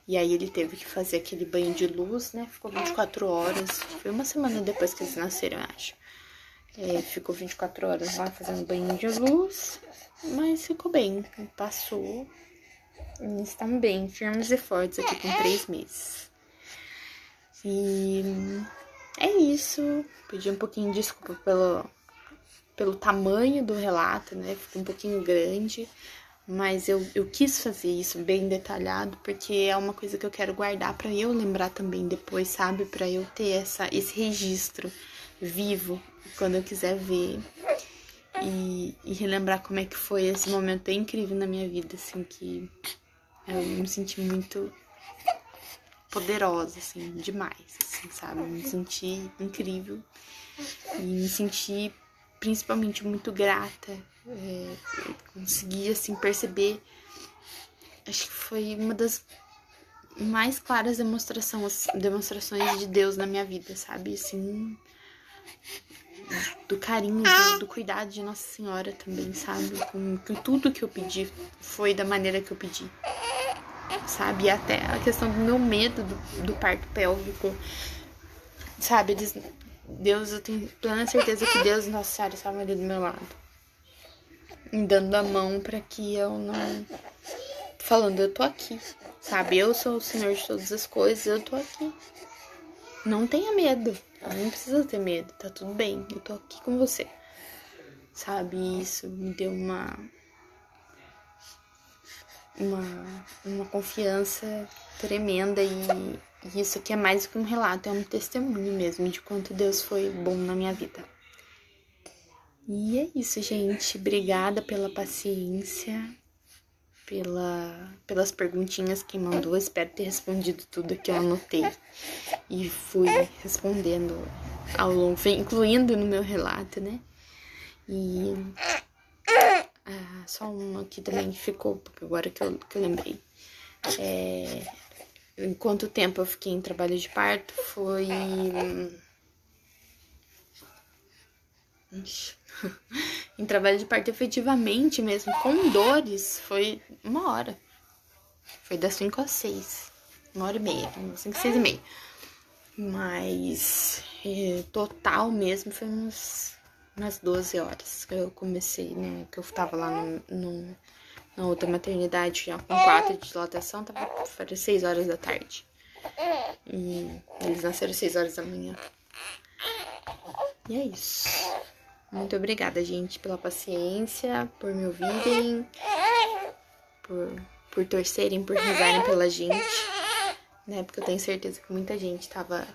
[SPEAKER 1] E aí, ele teve que fazer aquele banho de luz, né? Ficou 24 horas. Foi uma semana depois que eles nasceram, eu acho. Ficou 24 horas lá fazendo banho de luz. Mas ficou bem, passou. Eles estão bem, firmes e fortes aqui com 3 meses. E é isso. Pedi um pouquinho de desculpa pelo tamanho do relato, né? Ficou um pouquinho grande. Mas eu quis fazer isso bem detalhado, porque é uma coisa que eu quero guardar pra eu lembrar também depois, sabe? Pra eu ter esse registro vivo quando eu quiser ver. E relembrar como é que foi esse momento bem incrível na minha vida, assim, que eu me senti muito poderosa, assim, demais, assim, sabe? Eu me senti incrível e me senti principalmente muito grata. Consegui, assim, perceber, acho que foi uma das mais claras demonstrações de Deus na minha vida, sabe? Assim, do carinho, do cuidado de Nossa Senhora também, sabe? Com tudo que eu pedi foi da maneira que eu pedi. Sabe? E até a questão do meu medo do parto pélvico, sabe? Deus, eu tenho plena certeza que Deus e Nossa Senhora estavam ali do meu lado, me dando a mão pra que eu não... Falando, eu tô aqui, sabe? Eu sou o Senhor de todas as coisas, eu tô aqui. Não tenha medo, não precisa ter medo, tá tudo bem, eu tô aqui com você. Sabe? Isso me deu uma confiança tremenda e isso aqui é mais do que um relato, é um testemunho mesmo de quanto Deus foi bom na minha vida. E é isso, gente. Obrigada pela paciência, pelas perguntinhas que mandou. Espero ter respondido tudo que eu anotei e fui respondendo ao longo, incluindo no meu relato, né? E só uma que também ficou, porque agora que eu lembrei. Em quanto tempo eu fiquei em trabalho de parto foi... em trabalho de parto efetivamente mesmo, com dores, foi 1 hora. Foi das 5 às 6. 1h30, 5, 6 e meia. Mas total mesmo foi umas 12 horas que eu comecei, né? Que eu tava lá na outra maternidade já com 4 de dilatação, tava 6 horas da tarde. E eles nasceram 6 horas da manhã. E é isso. Muito obrigada, gente, pela paciência, por me ouvirem, por torcerem, por rezarem pela gente, né? Porque eu tenho certeza que muita gente tava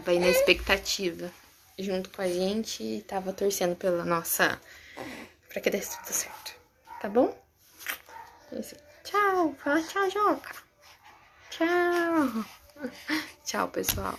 [SPEAKER 1] aí na expectativa junto com a gente e tava torcendo pela nossa... pra que desse tudo certo, tá bom? Tchau, fala tchau, Joca. Tchau. Tchau, pessoal.